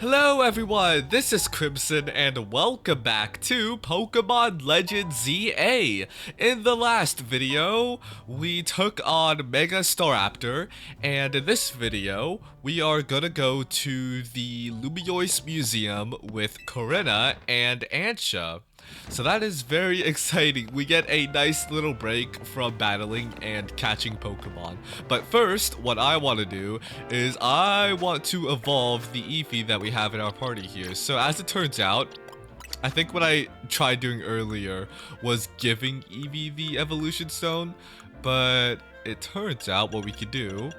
Hello everyone, this is Crimson and welcome back to Pokemon Legends ZA. In the last video, we took on Mega Staraptor, and in this video, we are gonna go to the Lumiose Museum with Corinna and Ansha. So that is very exciting. We get a nice little break from battling and catching Pokemon. But first, what I want to do is I want to evolve the Eevee that we have in our party here. So as it turns out, I think what I tried doing earlier was giving Eevee the evolution stone, but it turns out what we could do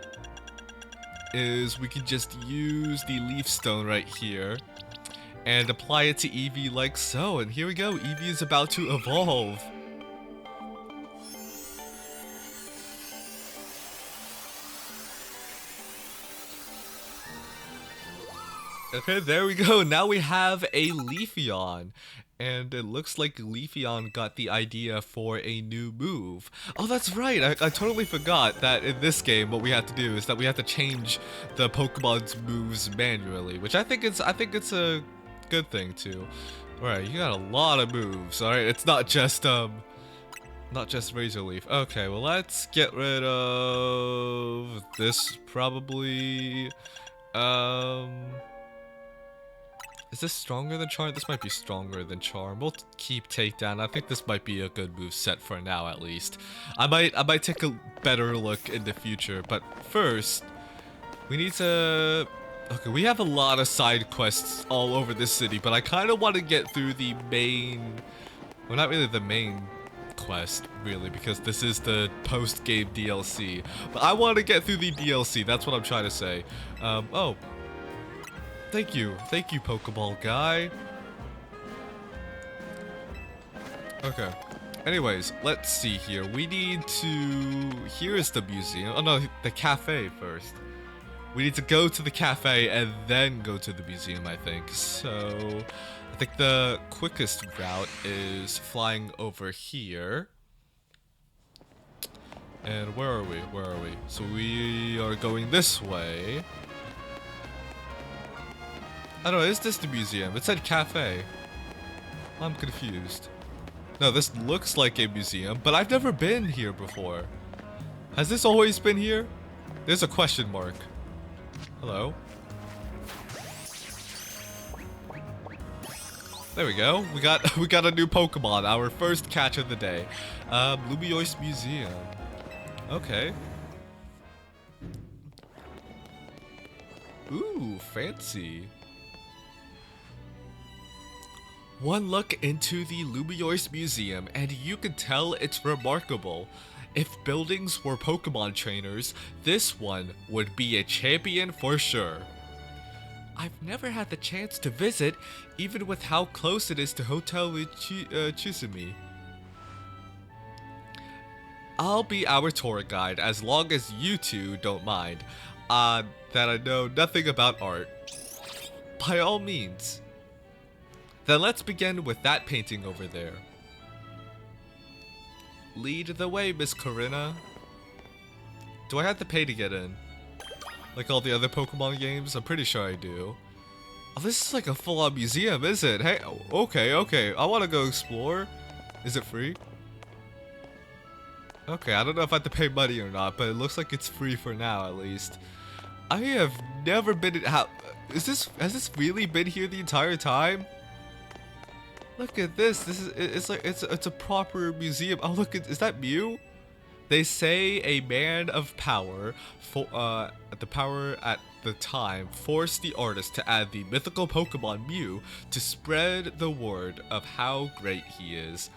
is we could just use the leaf stone right here and apply it to Eevee like so. And here we go, Eevee is about to evolve. Okay, there we go. Now we have a Leafeon. And it looks like Leafeon got the idea for a new move. Oh, that's right. I totally forgot that in this game, what we have to do is that we have to change the Pokemon's moves manually, which I think it's a good thing too. Alright, you got a lot of moves. Alright, it's not just Razor Leaf. Okay, well let's get rid of this probably. Is this stronger than Charm? This might be stronger than Charm. We'll keep Takedown. I think this might be a good move set for now at least. I might take a better look in the future, but first we need to. Okay, we have a lot of side quests all over this city, but I kind of want to get through the main. Well, not really the main quest, really, because this is the post-game DLC. But I want to get through the DLC. That's what I'm trying to say. Oh, thank you, Pokeball guy. Okay. Anyways, let's see here. We need to. Here is the museum. Oh no, the cafe first. We need to go to the cafe and then go to the museum, I think. So, I think the quickest route is flying over here. And where are we? So we are going this way. I don't know, is this the museum? It said cafe. I'm confused. No, this looks like a museum, but I've never been here before. Has this always been here? There's a question mark. Hello. There we go. We got a new Pokemon. Our first catch of the day. Lumiose Museum. Okay. Ooh, fancy. One look into the Lumiose Museum and you can tell it's remarkable. If buildings were Pokemon trainers, this one would be a champion for sure. I've never had the chance to visit, even with how close it is to Hotel Chisumi. I'll be our tour guide as long as you two don't mind. That I know nothing about art. By all means. Then let's begin with that painting over there. Lead the way, Miss Corinna. Do I have to pay to get in? Like all the other Pokemon games? I'm pretty sure I do. Oh, this is like a full-on museum, is it? Hey, okay. I want to go explore. Is it free? Okay, I don't know if I have to pay money or not, but it looks like it's free for now, at least. I have never been in. Has this really been here the entire time? Look at this. It's a proper museum. Oh, look, is that Mew? They say a man of power at the time forced the artist to add the mythical Pokemon Mew to spread the word of how great he is.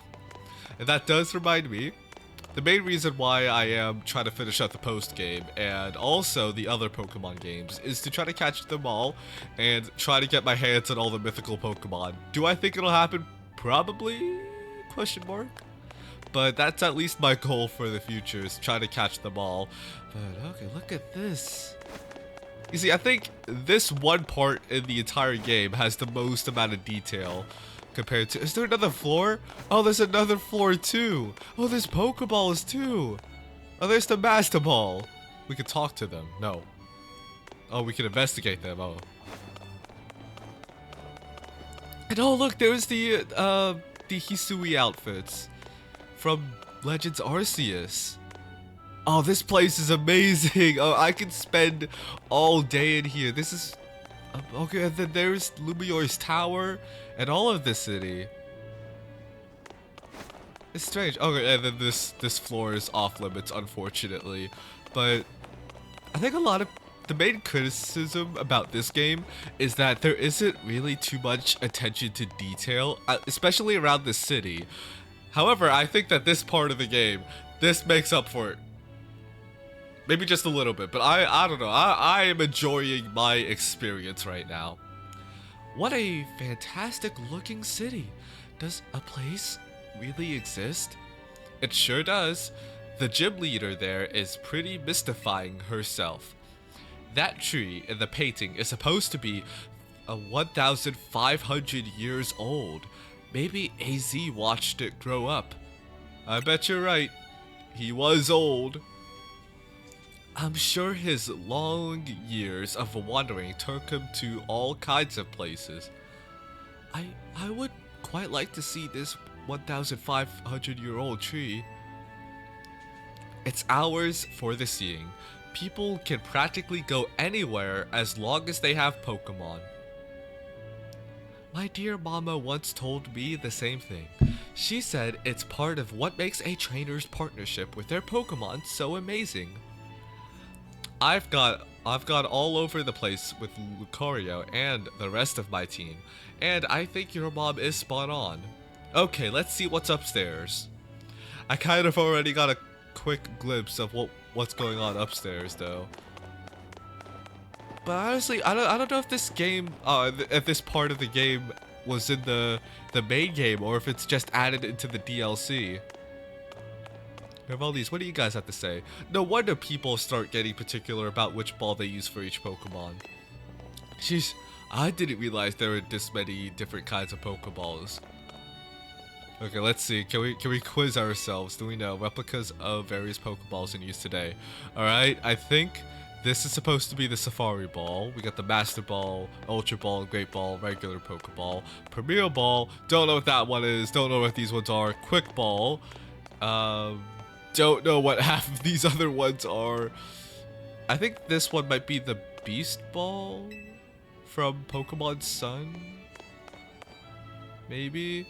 And that does remind me, the main reason why I am trying to finish up the post game and also the other Pokemon games is to try to catch them all and try to get my hands on all the mythical Pokemon. Do I think it'll happen? Probably? Question mark. But that's at least my goal for the future, is try to catch them all. But okay, look at this. You see, I think this one part in the entire game has the most amount of detail compared to. Is there another floor? Oh, there's another floor too. Oh, there's Pokeballs too. Oh, there's the Master Ball. We could talk to them. No. Oh, we can investigate them. Oh. And oh look, there's the Hisui outfits from Legends Arceus. Oh, this place is amazing. Oh, I could spend all day in here. This is okay. And then there's Lumiore's tower and all of the city. It's strange. Okay, and then this floor is off limits, unfortunately. But I think a lot of the main criticism about this game is that there isn't really too much attention to detail, especially around the city. However, I think that this part of the game, this makes up for it. Maybe just a little bit, but I don't know. I am enjoying my experience right now. What a fantastic looking city. Does a place really exist? It sure does. The gym leader there is pretty mystifying herself. That tree in the painting is supposed to be 1,500 years old. Maybe AZ watched it grow up. I bet you're right. He was old. I'm sure his long years of wandering took him to all kinds of places. I would quite like to see this 1,500-year-old tree. It's ours for the seeing. People can practically go anywhere as long as they have Pokémon. My dear mama once told me the same thing. She said it's part of what makes a trainer's partnership with their Pokémon so amazing. I've got all over the place with Lucario and the rest of my team, and I think your mom is spot on. Okay, let's see what's upstairs. I kind of already got a quick glimpse of what's going on upstairs though. But honestly, I don't know if this game, if this part of the game was in the main game or if it's just added into the DLC. What do you guys have to say? No wonder people start getting particular about which ball they use for each Pokemon. Sheesh, I didn't realize there were this many different kinds of Pokeballs. Okay, let's see. Can we quiz ourselves? Do we know replicas of various Pokeballs in use today? Alright, I think this is supposed to be the Safari Ball. We got the Master Ball, Ultra Ball, Great Ball, regular Pokeball, Premier Ball. Don't know what that one is. Don't know what these ones are. Quick Ball. Don't know what half of these other ones are. I think this one might be the Beast Ball from Pokemon Sun. Maybe.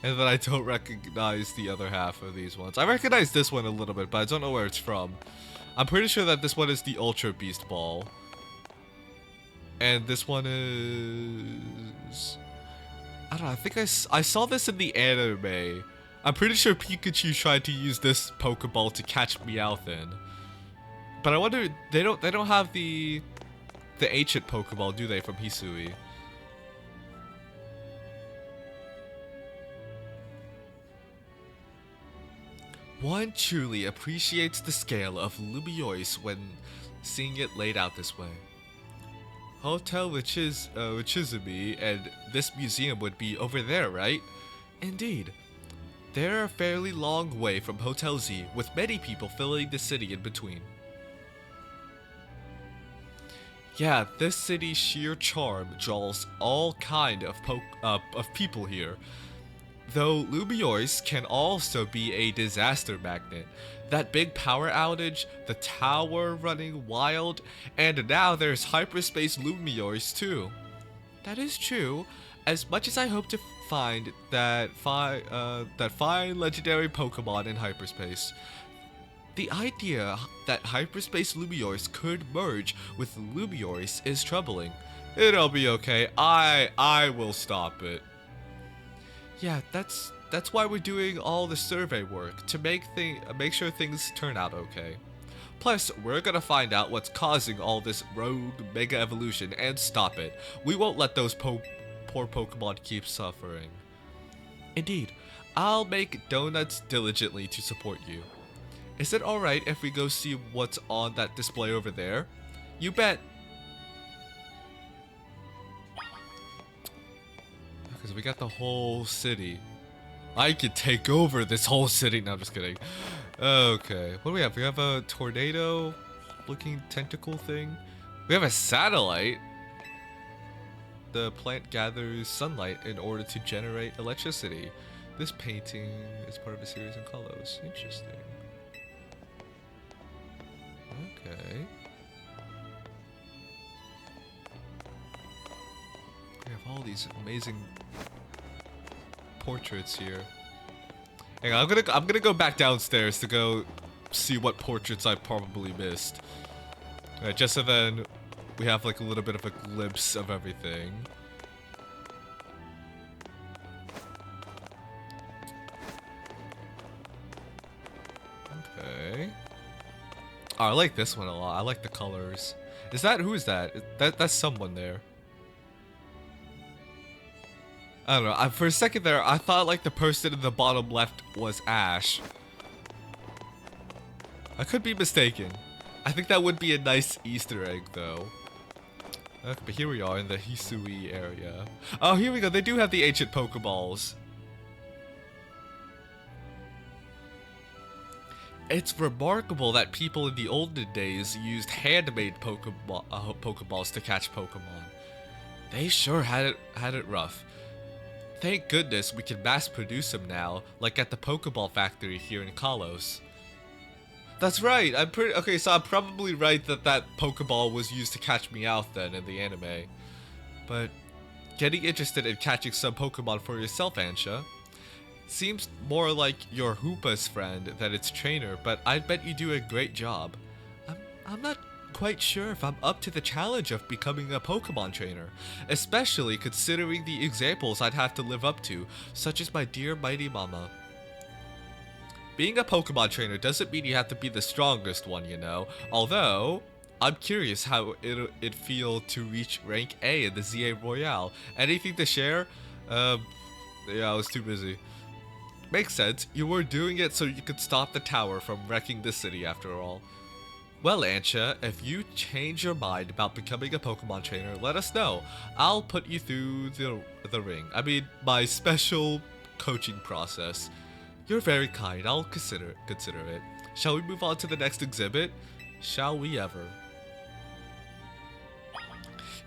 And then I don't recognize the other half of these ones. I recognize this one a little bit, but I don't know where it's from. I'm pretty sure that this one is the Ultra Beast Ball. And this one is... I don't know, I think I saw this in the anime. I'm pretty sure Pikachu tried to use this Pokeball to catch Meowth. But I wonder, they don't have the ancient Pokeball, do they, from Hisui? One truly appreciates the scale of Lumiose when seeing it laid out this way. Hotel Wichizumi and this museum would be over there, right? Indeed. They're a fairly long way from Hotel Z, with many people filling the city in between. Yeah, this city's sheer charm draws all kind of people here. Though Lumiose can also be a disaster magnet. That big power outage, the tower running wild, and now there's hyperspace Lumiose too. That is true. As much as I hope to find that fine legendary Pokemon in hyperspace, the idea that hyperspace Lumiose could merge with Lumiose is troubling. It'll be okay. I will stop it. Yeah, that's why we're doing all the survey work, to make sure things turn out okay. Plus, we're gonna find out what's causing all this rogue mega evolution and stop it. We won't let those poor Pokemon keep suffering. Indeed, I'll make donuts diligently to support you. Is it alright if we go see what's on that display over there? You bet. Because we got the whole city. I could take over this whole city. No, I'm just kidding. Okay, what do we have? We have a tornado looking tentacle thing. We have a satellite. the plant gathers sunlight in order to generate electricity. This painting is part of a series in colors. Interesting. Okay. We have all these amazing portraits here. Hang on, I'm gonna go back downstairs to go see what portraits I probably missed. Alright, just so then we have like a little bit of a glimpse of everything. Okay. Oh, I like this one a lot. I like the colors. Who is that? That's someone there. I don't know. For a second there, I thought like the person in the bottom left was Ash. I could be mistaken. I think that would be a nice Easter egg, though. But here we are in the Hisui area. Oh, here we go. They do have the ancient Pokeballs. It's remarkable that people in the olden days used handmade Pokeballs to catch Pokemon. They sure had it rough. Thank goodness we can mass produce them now, like at the Pokeball factory here in Kalos. That's right. Okay. So I'm probably right that Pokeball was used to catch Meowth then in the anime. But getting interested in catching some Pokemon for yourself, Ansha, seems more like your Hoopa's friend than its trainer. But I bet you do a great job. I'm not quite sure if I'm up to the challenge of becoming a Pokemon trainer, especially considering the examples I'd have to live up to, such as my dear mighty mama. Being a Pokemon trainer doesn't mean you have to be the strongest one, you know. Although, I'm curious how it'd feel to reach rank A in the ZA Royale. Anything to share? Yeah, I was too busy. Makes sense. You were doing it so you could stop the tower from wrecking the city after all. Well, Ansha, if you change your mind about becoming a Pokemon trainer, let us know. I'll put you through the ring. I mean, my special coaching process. You're very kind. I'll consider it. Shall we move on to the next exhibit? Shall we ever?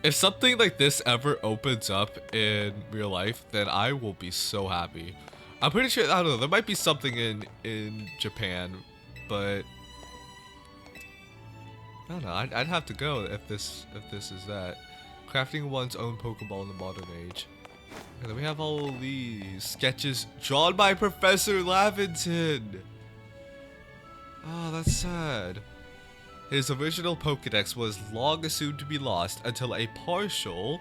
If something like this ever opens up in real life, then I will be so happy. I'm pretty sure, I don't know, there might be something in Japan, but I don't know. I'd have to go if this is that. Crafting one's own Pokeball in the modern age. And then we have all these sketches drawn by Professor Laventon. Oh, that's sad. His original Pokedex was long assumed to be lost until a partial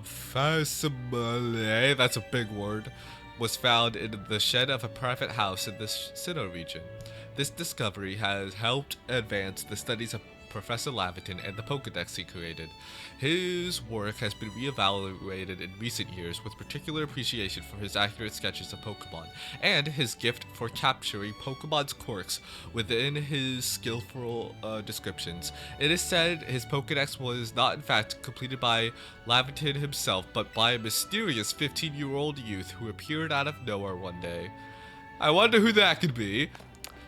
facsimile, that's a big word, was found in the shed of a private house in the Sinnoh region. This discovery has helped advance the studies of Professor Laventon and the Pokedex he created. His work has been reevaluated in recent years with particular appreciation for his accurate sketches of Pokemon and his gift for capturing Pokemon's quirks within his skillful descriptions. It is said his Pokedex was not in fact completed by Laventon himself, but by a mysterious 15-year-old youth who appeared out of nowhere one day. I wonder who that could be.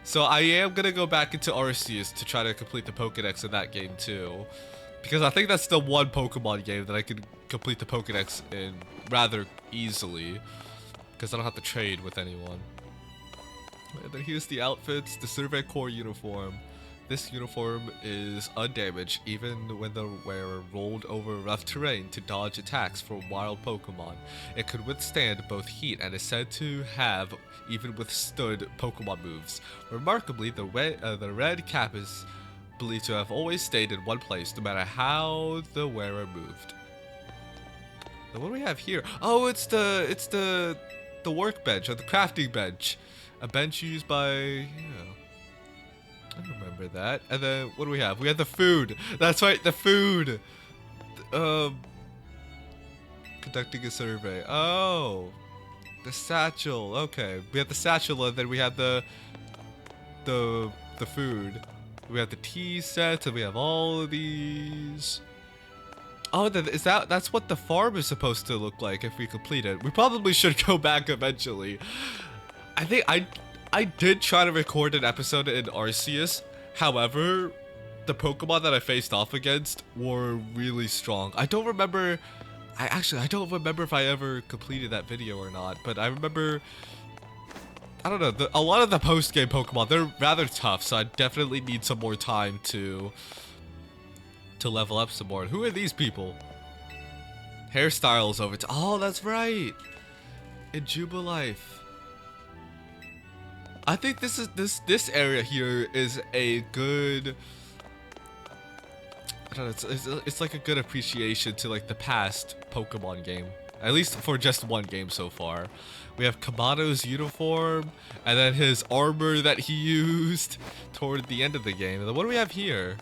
So I am going to go back into Arceus to try to complete the Pokedex in that game too. Because I think that's the one Pokemon game that I can complete the Pokedex in rather easily. Because I don't have to trade with anyone. And then here's the outfits, the Survey Corps uniform. This uniform is undamaged even when the wearer rolled over rough terrain to dodge attacks from wild Pokemon. It could withstand both heat and is said to have even withstood Pokemon moves. Remarkably, the red cap is believed to have always stayed in one place no matter how the wearer moved. Now what do we have here? Oh, it's the workbench or the crafting bench. A bench used by, I remember that. And then what do we have? We have the food. That's right, the food. Conducting a survey. Oh, the satchel. Okay, we have the satchel, and then we have the food. We have the tea sets, and we have all of these. Oh, that's what the farm is supposed to look like if we complete it. We probably should go back eventually. I think I did try to record an episode in Arceus. However, the Pokemon that I faced off against were really strong. I don't remember I don't remember if I ever completed that video or not, but I remember, I don't know, a lot of the post-game Pokemon, they're rather tough, so I definitely need some more time to level up some more. And who are these people? Hairstyles over to, oh, that's right, in Jubilife. I think this area here is a good, I don't know, it's like a good appreciation to like the past Pokemon game. At least for just one game so far. We have Kamano's uniform, and then his armor that he used toward the end of the game. And then what do we have here?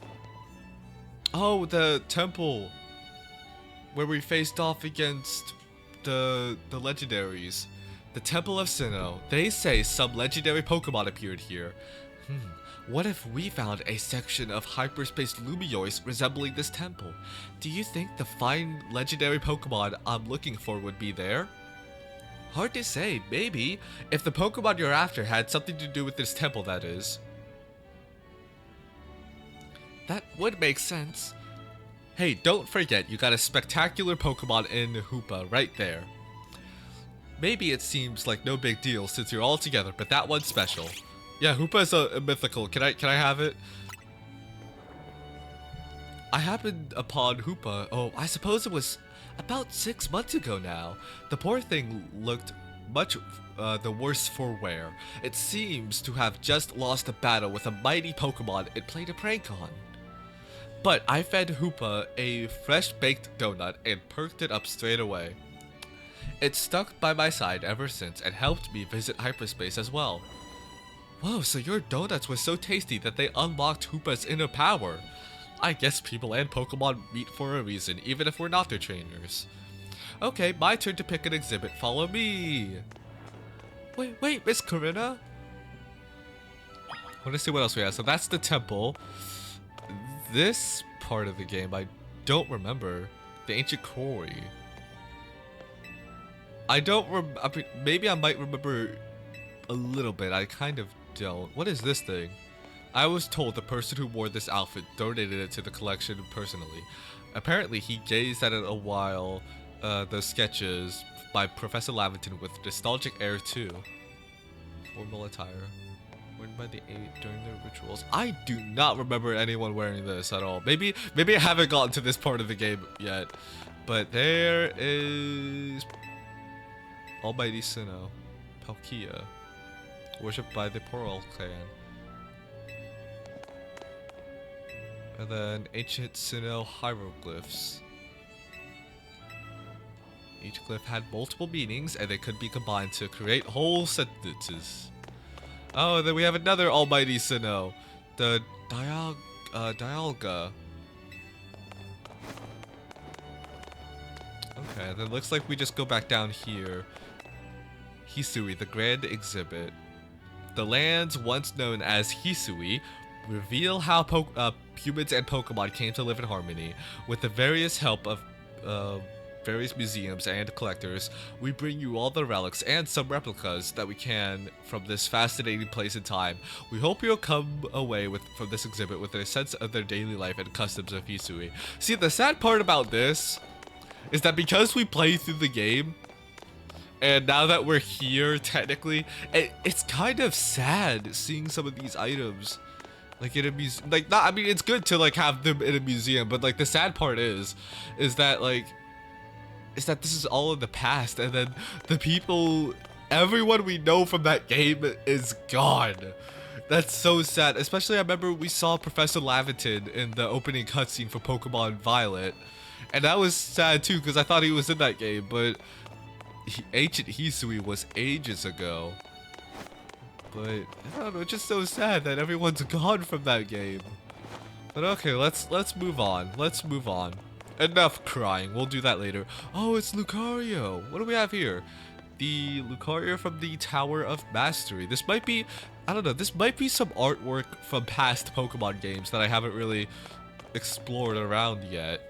Oh, the temple where we faced off against the legendaries. The Temple of Sinnoh. They say some legendary Pokemon appeared here. What if we found a section of hyperspace Lumiose resembling this temple? Do you think the fine legendary Pokemon I'm looking for would be there? Hard to say, maybe. If the Pokemon you're after had something to do with this temple, that is. That would make sense. Hey, don't forget, you got a spectacular Pokemon in Hoopa right there. Maybe it seems like no big deal since you're all together, but that one's special. Yeah, Hoopa's a mythical. Can I have it? I happened upon Hoopa, oh, I suppose it was about 6 months ago now. The poor thing looked much the worse for wear. It seems to have just lost a battle with a mighty Pokemon it played a prank on. But I fed Hoopa a fresh-baked donut and perked it up straight away. It's stuck by my side ever since and helped me visit hyperspace as well. Whoa, so your donuts were so tasty that they unlocked Hoopa's inner power. I guess people and Pokemon meet for a reason, even if we're not their trainers. Okay, my turn to pick an exhibit. Follow me. Wait, Miss Corinna? I want to see what else we have. So that's the temple. This part of the game, I don't remember. The ancient quarry. I don't maybe I might remember a little bit. I kind of don't. What is this thing? I was told the person who wore this outfit donated it to the collection personally. Apparently, he gazed at it a while, the sketches by Professor Lavington with nostalgic air too. Formal attire. Worn by the 8 during their rituals. I do not remember anyone wearing this at all. Maybe I haven't gotten to this part of the game yet. But there is Almighty Sinnoh, Palkia, worshipped by the Pearl clan. And then ancient Sinnoh hieroglyphs. Each glyph had multiple meanings and they could be combined to create whole sentences. Oh, and then we have another Almighty Sinnoh, the Dialga. Okay, then looks like we just go back down here. Hisui, the Grand Exhibit. The lands once known as Hisui reveal how humans and Pokemon came to live in harmony. With the various help of various museums and collectors, we bring you all the relics and some replicas that we can from this fascinating place in time. We hope you'll come away from this exhibit with a sense of their daily life and customs of Hisui. See, the sad part about this is that because we play through the game, and now that we're here, technically, it's kind of sad seeing some of these items, like in a museum. Like, not, I mean, it's good to like have them in a museum, but like the sad part is that this is all in the past, and then the people, everyone we know from that game is gone. That's so sad. Especially, I remember we saw Professor Lavington in the opening cutscene for Pokemon Violet, and that was sad too because I thought he was in that game, but ancient Hisui was ages ago. But I don't know, it's just so sad that everyone's gone from that game. But okay, let's move on. Let's move on. Enough crying. We'll do that later. Oh, it's Lucario. What do we have here? The Lucario from the Tower of Mastery. This might be, I don't know, this might be some artwork from past Pokemon games that I haven't really explored around yet.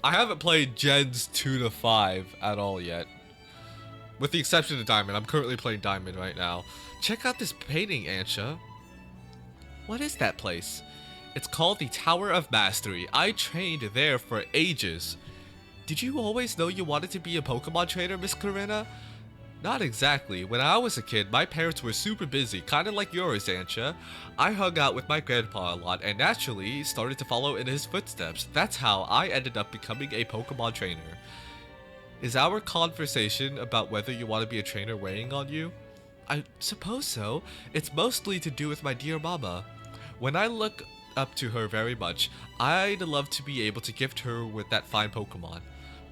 I haven't played Gens 2 to 5 at all yet. With the exception of Diamond. I'm currently playing Diamond right now. Check out this painting, Ansha. What is that place? It's called the Tower of Mastery. I trained there for ages. did you always know you wanted to be a Pokemon trainer, Miss Corinna? Not exactly. When I was a kid, my parents were super busy, kinda like yours, Ansha. I hung out with my grandpa a lot and naturally started to follow in his footsteps. That's how I ended up becoming a Pokemon trainer. Is our conversation about whether you want to be a trainer weighing on you? I suppose so. It's mostly to do with my dear mama. When I look up to her very much, I'd love to be able to gift her with that fine Pokemon.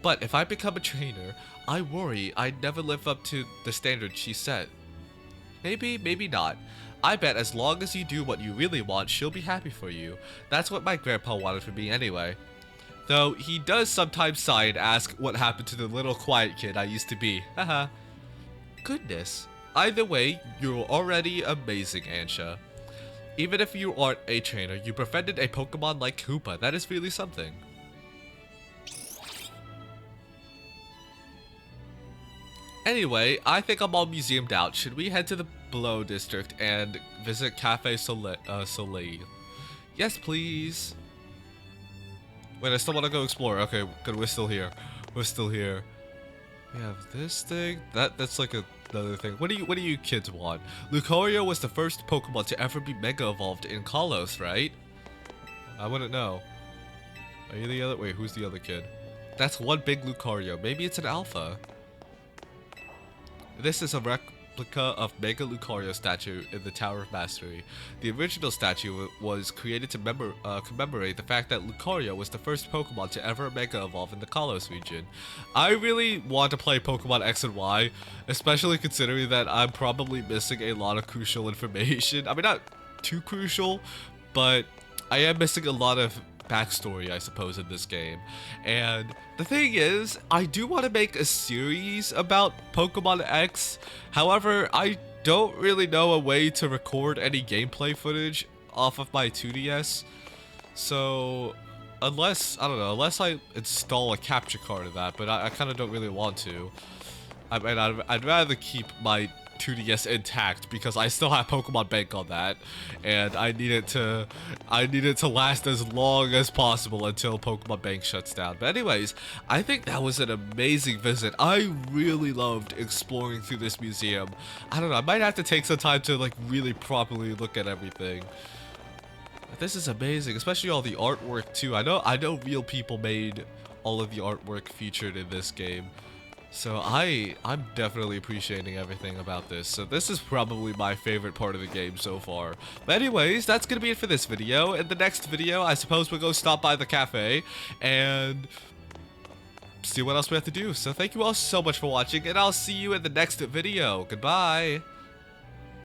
But if I become a trainer, I worry I'd never live up to the standard she set. Maybe, maybe not. I bet as long as you do what you really want, she'll be happy for you. That's what my grandpa wanted for me anyway. Though he does sometimes sigh and ask what happened to the little quiet kid I used to be. Haha. Goodness. Either way, you're already amazing, Ansha. Even if you aren't a trainer, you befriended a Pokemon like Koopa. That is really something. Anyway, I think I'm all museumed out. Should we head to the Below District and visit Cafe Soleil? Yes, please. Wait, I still want to go explore. Okay, good. We're still here. We're still here. We have this thing. That's like another thing. What do you kids want? Lucario was the first Pokemon to ever be Mega Evolved in Kalos, right? I wouldn't know. Are you the other? Wait, who's the other kid? That's one big Lucario. Maybe it's an Alpha. This is a replica of Mega Lucario statue in the Tower of Mastery. The original statue was created to commemorate the fact that Lucario was the first Pokemon to ever Mega Evolve in the Kalos region. I really want to play Pokemon X and Y, especially considering that I'm probably missing a lot of crucial information. I mean, not too crucial, but I am missing a lot of backstory, I suppose, in this game. And the thing is, I do want to make a series about Pokemon X. However, I don't really know a way to record any gameplay footage off of my 2DS. So unless I install a capture card of that, but I kind of don't really want to. I mean, I'd rather keep my 2DS intact because I still have Pokemon Bank on that, and I need it to last as long as possible until Pokemon Bank shuts down. But anyways, I think that was an amazing visit. I really loved exploring through this museum. I don't know, I might have to take some time to like really properly look at everything. This is amazing, especially all the artwork too. I know real people made all of the artwork featured in this game. So I'm definitely appreciating everything about this. So this is probably my favorite part of the game so far. But anyways, that's gonna be it for this video. In the next video, I suppose we'll go stop by the cafe and see what else we have to do. So thank you all so much for watching, and I'll see you in the next video. Goodbye.